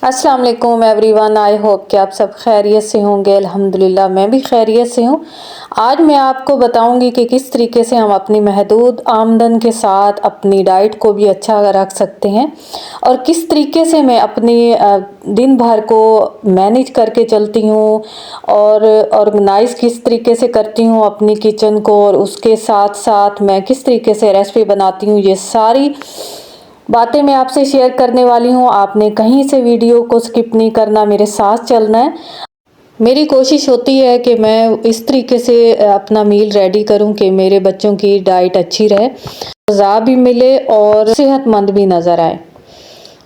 अस्सलाम वालेकुम everyone. I hope कि आप सब खैरियत से होंगे। अल्हम्दुलिल्लाह मैं भी खैरियत से हूँ। आज मैं आपको बताऊंगी कि किस तरीके से हम अपनी महदूद आमदन के साथ अपनी डाइट को भी अच्छा रख सकते हैं और किस तरीके से मैं अपनी दिन भर को मैनेज करके चलती हूँ और ऑर्गेनाइज किस तरीके से करती हूँ अपनी किचन को, और उसके साथ साथ मैं किस तरीके से रेसिपी बनाती हूँ। ये सारी बातें मैं आपसे शेयर करने वाली हूँ। आपने कहीं से वीडियो को स्किप नहीं करना, मेरे साथ चलना है। मेरी कोशिश होती है कि मैं इस तरीके से अपना मील रेडी करूँ कि मेरे बच्चों की डाइट अच्छी रहे, ग़िज़ा भी मिले और सेहतमंद भी नज़र आए।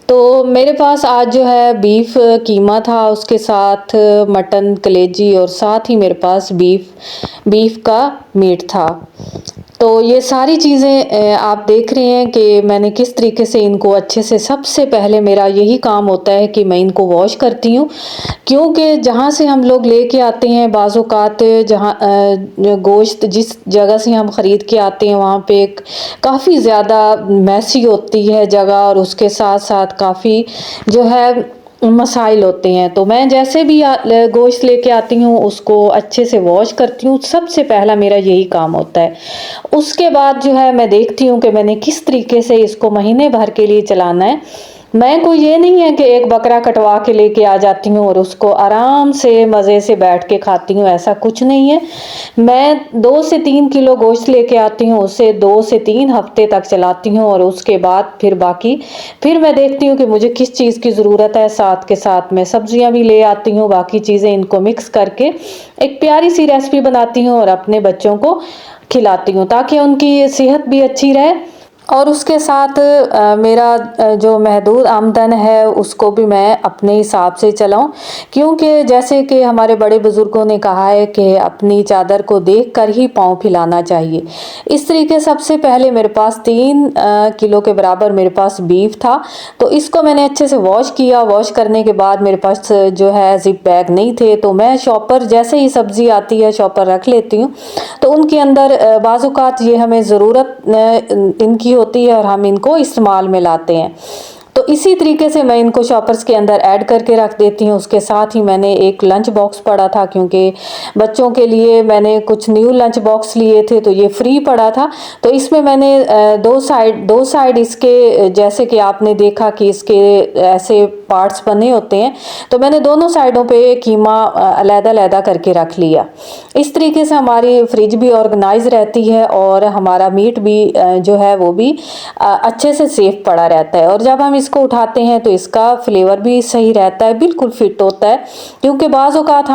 तो मेरे पास आज जो है बीफ कीमा था, उसके साथ मटन कलेजी और साथ ही मेरे पास बीफ का मीट था। तो ये सारी चीज़ें आप देख रहे हैं कि मैंने किस तरीके से इनको अच्छे से, सबसे पहले मेरा यही काम होता है कि मैं इनको वॉश करती हूँ, क्योंकि जहाँ से हम लोग लेके आते हैं बाज़ औक़ात जहाँ गोश्त जिस जगह से हम ख़रीद के आते हैं वहाँ पे काफ़ी ज़्यादा मैसी होती है जगह, और उसके साथ साथ काफ़ी जो है मसाइल होते हैं। तो मैं जैसे भी गोश्त लेके आती हूँ उसको अच्छे से वॉश करती हूँ, सबसे पहला मेरा यही काम होता है। उसके बाद जो है मैं देखती हूँ कि मैंने किस तरीके से इसको महीने भर के लिए चलाना है। मैं कोई ये नहीं है कि एक बकरा कटवा के लेके आ जाती हूँ और उसको आराम से मज़े से बैठ के खाती हूँ, ऐसा कुछ नहीं है। मैं 2 से 3 किलो गोश्त लेके आती हूँ, उसे 2 से 3 हफ्ते तक चलाती हूँ और उसके बाद फिर मैं देखती हूँ कि मुझे किस चीज़ की ज़रूरत है। साथ के साथ मैं सब्जियाँ भी ले आती हूँ, बाकी चीज़ें इनको मिक्स करके एक प्यारी सी रेसिपी बनाती हूँ और अपने बच्चों को खिलाती हूँ ताकि उनकी सेहत भी अच्छी रहे और उसके साथ मेरा जो महदूद आमदन है उसको भी मैं अपने हिसाब से चलाऊं, क्योंकि जैसे कि हमारे बड़े बुज़ुर्गों ने कहा है कि अपनी चादर को देखकर ही पाँव फैलाना चाहिए। इस तरीके सबसे पहले मेरे पास 3 किलो के बराबर मेरे पास बीफ था, तो इसको मैंने अच्छे से वॉश किया। वॉश करने के बाद मेरे पास जो है ज़िप बैग नहीं थे, तो मैं शॉपर, जैसे ही सब्ज़ी आती है शॉपर रख लेती हूँ। तो उनके अंदर बाज़ औक़ात ये हमें ज़रूरत इनकी होती है और हम इनको इस्तेमाल में लाते हैं, तो इसी तरीके से मैं इनको शॉपर्स के अंदर ऐड करके रख देती हूँ। उसके साथ ही मैंने एक लंच बॉक्स पड़ा था, क्योंकि बच्चों के लिए मैंने कुछ न्यू लंच बॉक्स लिए थे तो ये फ्री पड़ा था। तो इसमें मैंने दो साइड इसके, जैसे कि आपने देखा कि इसके ऐसे पार्ट्स बने होते हैं, तो मैंने दोनों साइडों पे कीमा अलग-अलग करके रख लिया। इस तरीके से हमारी फ्रिज भी ऑर्गेनाइज रहती है और हमारा मीट भी जो है वो भी अच्छे से सेफ पड़ा रहता है, और जब हम इसको उठाते हैं तो इसका फ्लेवर भी सही रहता है, बिल्कुल फिट होता है। क्योंकि बाज़ औक़ात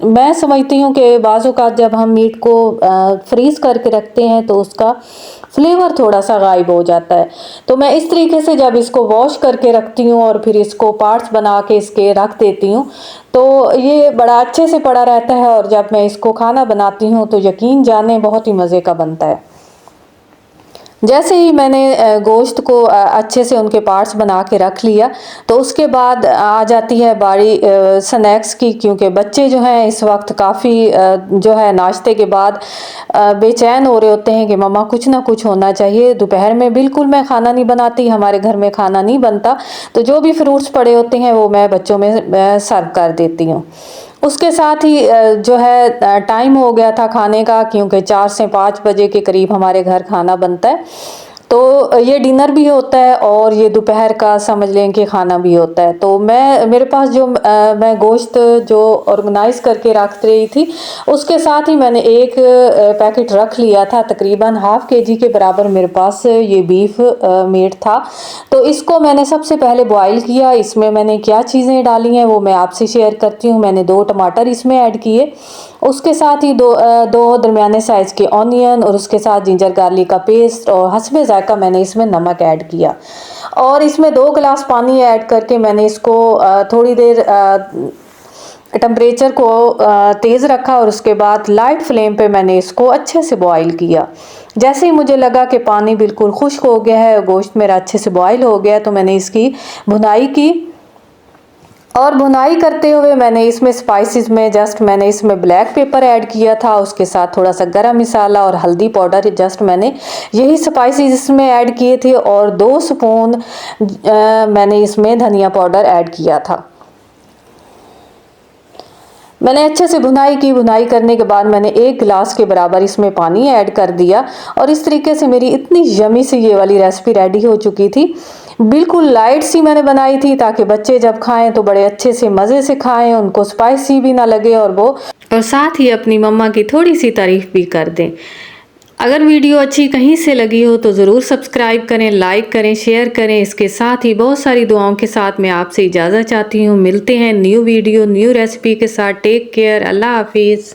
मैं समझती हूँ कि बाज़ औक़ात जब हम मीट को फ्रीज़ करके रखते हैं तो उसका फ्लेवर थोड़ा सा गायब हो जाता है। तो मैं इस तरीके से जब इसको वॉश करके रखती हूँ और फिर इसको पार्ट्स बना के इसके रख देती हूँ, तो ये बड़ा अच्छे से पड़ा रहता है और जब मैं इसको खाना बनाती हूँ तो यकीन जाने बहुत ही मज़े का बनता है। जैसे ही मैंने गोश्त को अच्छे से उनके पार्ट्स बना के रख लिया, तो उसके बाद आ जाती है बारी स्नैक्स की, क्योंकि बच्चे जो हैं इस वक्त काफ़ी जो है नाश्ते के बाद बेचैन हो रहे होते हैं कि मम्मा कुछ ना कुछ होना चाहिए। दोपहर में बिल्कुल मैं खाना नहीं बनाती, हमारे घर में खाना नहीं बनता, तो जो भी फ्रूट्स पड़े होते हैं वो मैं बच्चों में सर्व कर देती हूँ। उसके साथ ही जो है टाइम हो गया था खाने का, क्योंकि 4 से 5 बजे के करीब हमारे घर खाना बनता है। तो ये डिनर भी होता है और ये दोपहर का समझ लें कि खाना भी होता है। तो मेरे पास जो मैं गोश्त जो ऑर्गेनाइज करके रख रही थी, उसके साथ ही मैंने एक पैकेट रख लिया था, तकरीबन हाफ केजी के बराबर मेरे पास ये बीफ मीट था। तो इसको मैंने सबसे पहले बॉईल किया। इसमें मैंने क्या चीज़ें डाली हैं वो मैं आपसे शेयर करती हूँ। मैंने 2 टमाटर इसमें ऐड किए, उसके साथ ही दो दरमियाने साइज़ के ऑनियन, और उसके साथ जिंजर गार्लिक का पेस्ट, और हस्बे जायका मैंने इसमें नमक ऐड किया, और इसमें 2 गिलास पानी ऐड करके मैंने इसको थोड़ी देर टेम्परेचर को तेज़ रखा और उसके बाद लाइट फ्लेम पे मैंने इसको अच्छे से बॉईल किया। जैसे ही मुझे लगा कि पानी बिल्कुल खुश्क हो गया है, गोश्त मेरा अच्छे से बॉईल हो गया, तो मैंने इसकी भुनाई की। और भुनाई करते हुए मैंने इसमें स्पाइसेस में मैंने इसमें ब्लैक पेपर ऐड किया था, उसके साथ थोड़ा सा गरम मसाला और हल्दी पाउडर, मैंने यही स्पाइसेस इसमें ऐड किए थे, और 2 स्पून मैंने इसमें धनिया पाउडर ऐड किया था। मैंने अच्छे से भुनाई करने के बाद मैंने 1 गिलास के बराबर इसमें पानी ऐड कर दिया, और इस तरीके से मेरी इतनी यमी सी ये वाली रेसिपी रेडी हो चुकी थी। बिल्कुल लाइट सी मैंने बनाई थी ताकि बच्चे जब खाएं तो बड़े अच्छे से मज़े से खाएं, उनको स्पाइसी भी ना लगे, और साथ ही अपनी मम्मा की थोड़ी सी तारीफ भी कर दें। अगर वीडियो अच्छी कहीं से लगी हो तो ज़रूर सब्सक्राइब करें, लाइक करें, शेयर करें। इसके साथ ही बहुत सारी दुआओं के साथ मैं आपसे इजाज़त चाहती हूँ। मिलते हैं न्यू वीडियो न्यू रेसिपी के साथ। टेक केयर, अल्लाह हाफिज़।